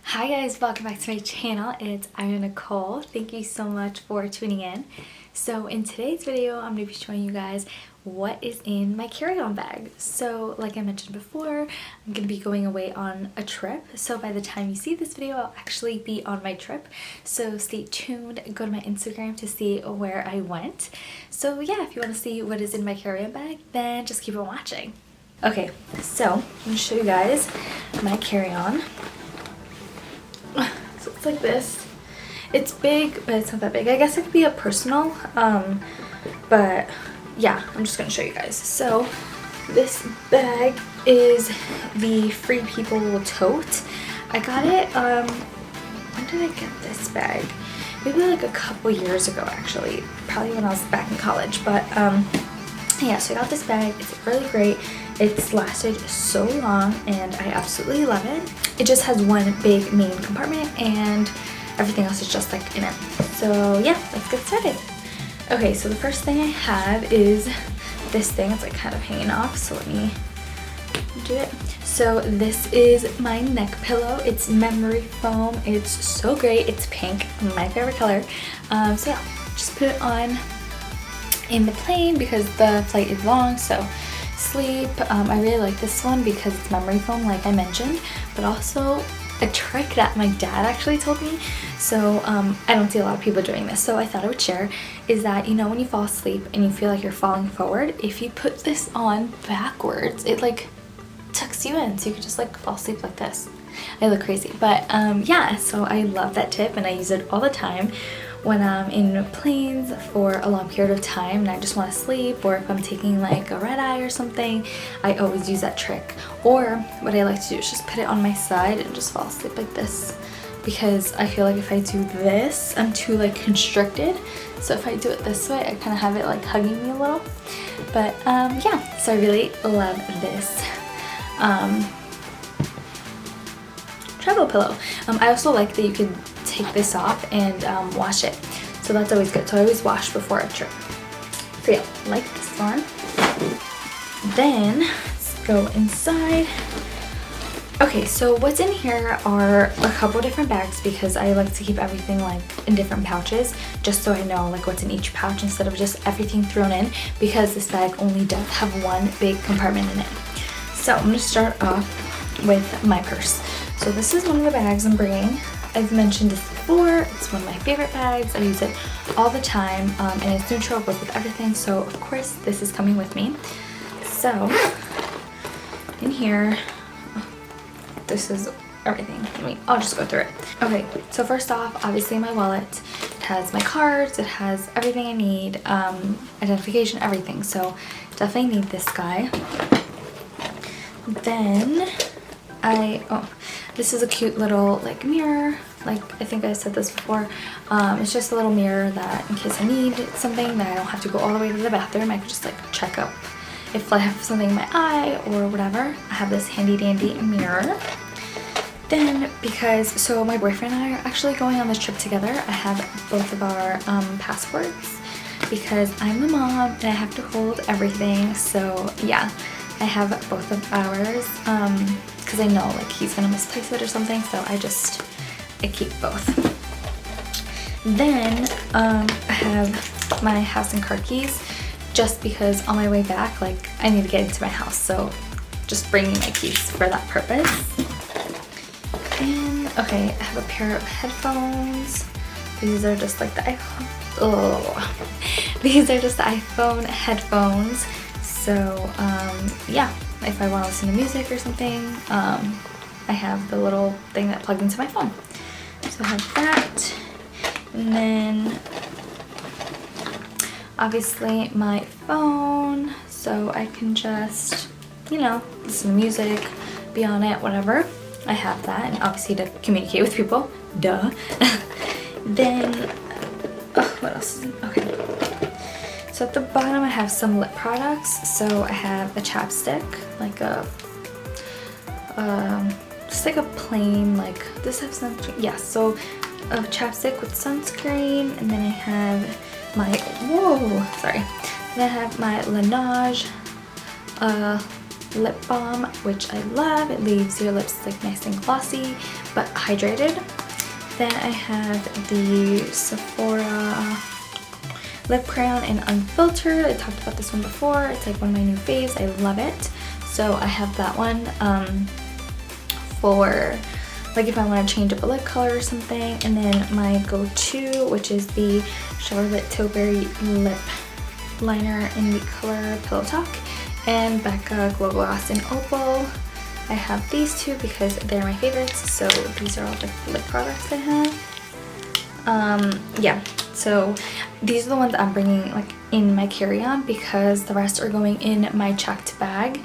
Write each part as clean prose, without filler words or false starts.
Hi guys, welcome back to my channel. It's Nicole. Thank you so much for tuning in. So in today's video, I'm going to be showing you guys what is in my carry-on bag. So like I mentioned before, I'm going to be going away on a trip. So by the time you see this video, I'll actually be on my trip. So stay tuned, go to my Instagram to see where I went. So yeah, if you want to see what is in my carry-on bag, then just keep on watching. Okay, so I'm going to show you guys my carry-on. So it's like this. It's big, but it's not that big. I guess it could be a personal, but yeah, I'm just gonna show you guys. So this bag is the Free People tote. I got it, when did I get this bag? Maybe like a couple years ago actually, probably when I was back in college, but yeah, so I got this bag. It's really great. It's lasted so long and I absolutely love it. It just has one big main compartment and everything else is just like in it. So yeah, let's get started. Okay, so the first thing I have is this thing. It's like kind of hanging off, so let me do it. So this is my neck pillow. It's memory foam. It's so great. It's pink, my favorite color. So yeah, just put it on in the plane because the flight is long, so sleep. I really like this one because it's memory foam like I mentioned, but also a trick that my dad actually told me, so I don't see a lot of people doing this, so I thought I would share, is that, you know, when you fall asleep and you feel like you're falling forward, if you put this on backwards, it like tucks you in, so you can just like fall asleep like this. I look crazy, but yeah, so I love that tip and I use it all the time when I'm in planes for a long period of time and I just want to sleep, or if I'm taking like a red eye or something, I always use that trick. Or what I like to do is just put it on my side and just fall asleep like this, because I feel like if I do this, I'm too like constricted. So if I do it this way, I kind of have it like hugging me a little. But yeah, so I really love this travel pillow. I also like that you can take this off and wash it, so that's always good. So I always wash before a trip. So yeah, like this one. Then let's go inside. Okay, so what's in here are a couple different bags because I like to keep everything like in different pouches, just so I know like what's in each pouch instead of just everything thrown in, because this bag only does have one big compartment in it. So I'm gonna start off with my purse. So this is one of the bags I'm bringing. I've mentioned this before, it's one of my favorite bags. I use it all the time, and it's neutral, goes with everything, so of course this is coming with me. So in here, this is everything. I'll just go through it. Okay, so first off, obviously my wallet. It has my cards, it has everything I need, identification, everything, so definitely need this guy. Then this is a cute little like mirror, like I think I said this before. It's just a little mirror that in case I need something that I don't have to go all the way to the bathroom, I can just like check up if I have something in my eye or whatever. I have this handy dandy mirror. Then so my boyfriend and I are actually going on this trip together. I have both of our passports because I'm the mom and I have to hold everything, so yeah, I have both of ours because I know like he's gonna misplace it or something, so I keep both. Then I have my house and car keys, just because on my way back like I need to get into my house, so just bringing my keys for that purpose. And okay, I have a pair of headphones. These are just like the iPhone. Oh, these are just the iPhone headphones. So yeah, if I want to listen to music or something, I have the little thing that plugs into my phone. So I have that, and then obviously my phone, so I can just, you know, listen to music, be on it, whatever. I have that, and obviously to communicate with people, duh. Then, what else is in? Okay. So at the bottom I have some lip products. So I have a chapstick, like a, just like a plain, like, this has sunscreen? Yeah, so a chapstick with sunscreen, and then I have my, then I have my Laneige lip balm, which I love. It leaves your lips like nice and glossy but hydrated. Then I have the Sephora lip crayon in Unfiltered. I talked about this one before. It's like one of my new faves. I love it. So I have that one for like if I want to change up a lip color or something. And then my go-to, which is the Charlotte Tilbury lip liner in the color Pillow Talk, and Becca Glow Gloss in Opal. I have these two because they're my favorites. So these are all the lip products I have. Yeah, so these are the ones I'm bringing like in my carry-on because the rest are going in my checked bag.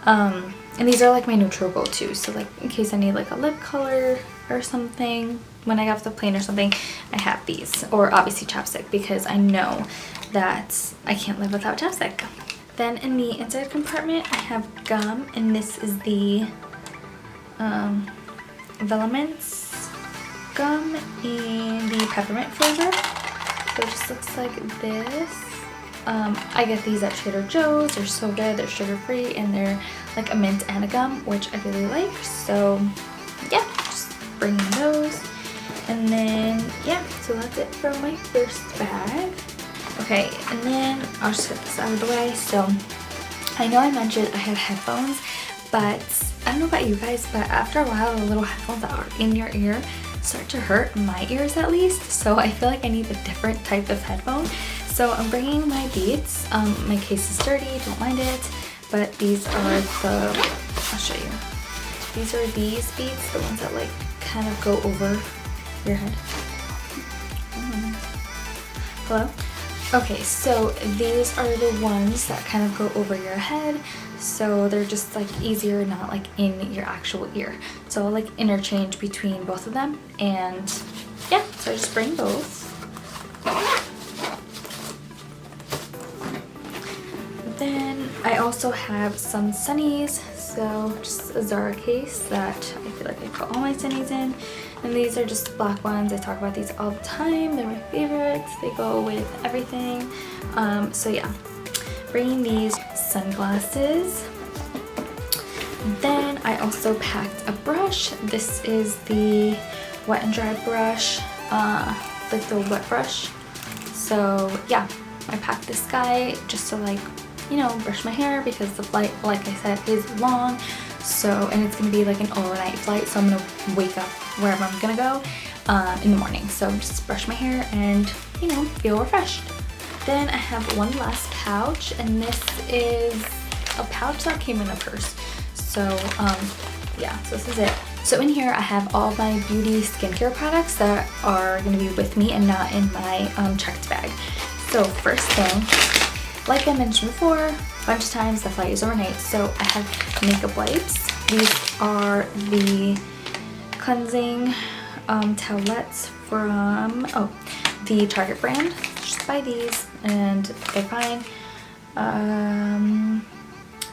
And these are like my neutral go-to, so like in case I need like a lip color or something when I get off the plane or something, I have these. Or obviously chapstick, because I know that I can't live without chapstick. Then in the inside compartment I have gum, and this is the Velements gum in the peppermint flavor. So it just looks like this. I get these at Trader Joe's. They're so good. They're sugar-free and they're like a mint and a gum, which I really like. So yeah, just bringing those. And then yeah, so that's it for my first bag. Okay, and then I'll just get this out of the way. So I know I mentioned I had headphones, but I don't know about you guys, but after a while the little headphones that are in your ear start to hurt my ears at least. So I feel like I need a different type of headphone. So I'm bringing my Beats. My case is dirty, don't mind it, but these are the, I'll show you. These are these Beats, the ones that like kind of go over your head. Hello? Okay, so these are the ones that kind of go over your head. So they're just like easier, not like in your actual ear. So I'll like interchange between both of them, and yeah, so I just bring both. Then I also have some sunnies, so just a Zara case that I feel like I put all my sunnies in. And these are just black ones. I talk about these all the time. They're my favorites. They go with everything. So yeah, bringing these sunglasses. Then I also packed a brush. This is the Wet n Dry brush, like the wet brush. So yeah, I packed this guy just to like, you know, brush my hair because the flight, like I said, is long. So, and it's gonna be like an overnight flight, so I'm gonna wake up wherever I'm gonna go in the morning. So just brush my hair and, you know, feel refreshed. Then I have one last pouch, and this is a pouch that came in a purse. So yeah, so this is it. So in here I have all my beauty skincare products that are gonna be with me and not in my checked bag. So first thing, like I mentioned before, a bunch of times the flight is overnight, so I have makeup wipes. These are the cleansing towelettes from the Target brand. Just buy these and they're fine.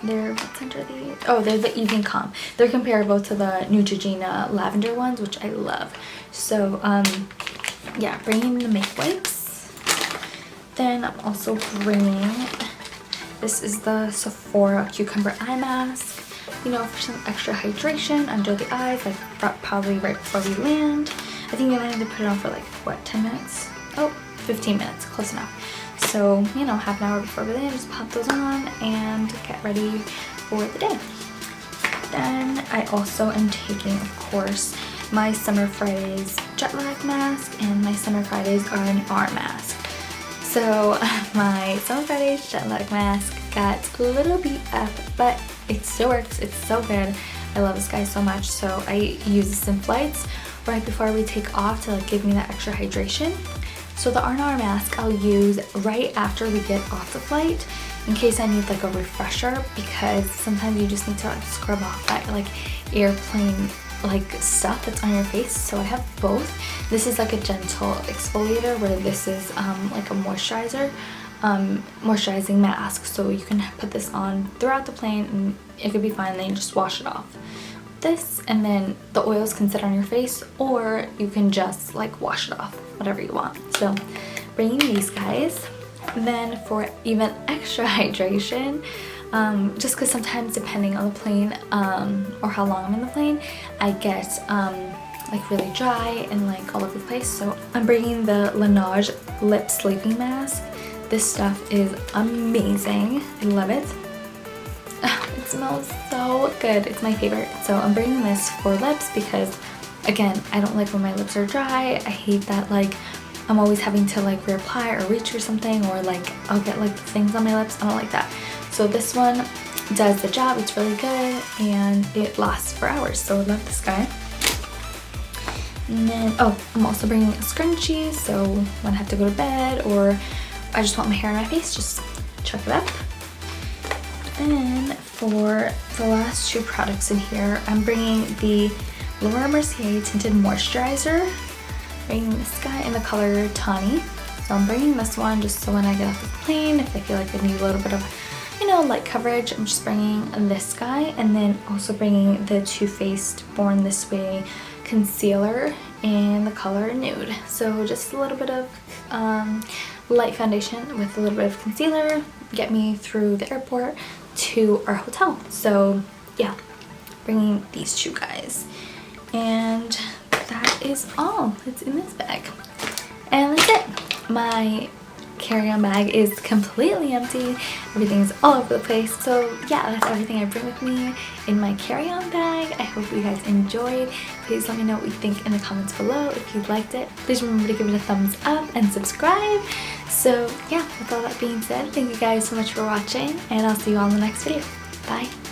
They're, what scent are these? Oh, they're the Evening Calm. They're comparable to the Neutrogena lavender ones, which I love. So yeah, bringing the makeup wipes. Then I'm also bringing, this is the Sephora Cucumber Eye Mask, you know, for some extra hydration under the eyes, like probably right before we land. I think we only need to put it on for like, what, 10 minutes? Oh, 15 minutes, close enough. So, you know, half an hour before we land, just pop those on and get ready for the day. Then I also am taking, of course, my Summer Fridays jet lag mask, and my Summer Fridays R&R mask. So my Summer Fridays jet lag mask got a little beat up, but it still works. It's so good. I love this guy so much. So I use this in flights right before we take off to like give me that extra hydration. So the R&R mask I'll use right after we get off the flight in case I need like a refresher, because sometimes you just need to like scrub off that like airplane like stuff that's on your face. So I have both. This is like a gentle exfoliator, where this is like a moisturizer, moisturizing mask. So you can put this on throughout the plane and it could be fine, then you just wash it off. This, and then the oils can sit on your face, or you can just like wash it off, whatever you want. So bringing these guys. Then for even extra hydration, just because sometimes depending on the plane or how long I'm in the plane, I get like really dry and like all over the place. So I'm bringing the Laneige lip sleeping mask. This stuff is amazing. I love it. It smells so good. It's my favorite. So I'm bringing this for lips because, again, I don't like when my lips are dry. I hate that like I'm always having to like reapply or reach or something, or like I'll get like things on my lips. I don't like that. So this one does the job. It's really good and it lasts for hours. So I love this guy. And then, oh, I'm also bringing a scrunchie, so when I have to go to bed or I just want my hair in my face, just chuck it up. And for the last two products in here, I'm bringing the Laura Mercier Tinted Moisturizer. Bringing this guy in the color Tawny. So I'm bringing this one just so when I get off the plane, if I feel like I need a little bit of, you know, light coverage, I'm just bringing this guy. And then also bringing the Too Faced Born This Way concealer in the color Nude. So just a little bit of light foundation with a little bit of concealer, get me through the airport to our hotel. So yeah, bringing these two guys. And that is all that's in this bag. And that's it. My carry-on bag is completely empty. Everything's all over the place. So yeah, that's everything I bring with me in my carry-on bag. I hope you guys enjoyed. Please let me know what you think in the comments below. If you liked it, please remember to give it a thumbs up and subscribe. So yeah, with all that being said, thank you guys so much for watching, and I'll see you all in the next video. Bye.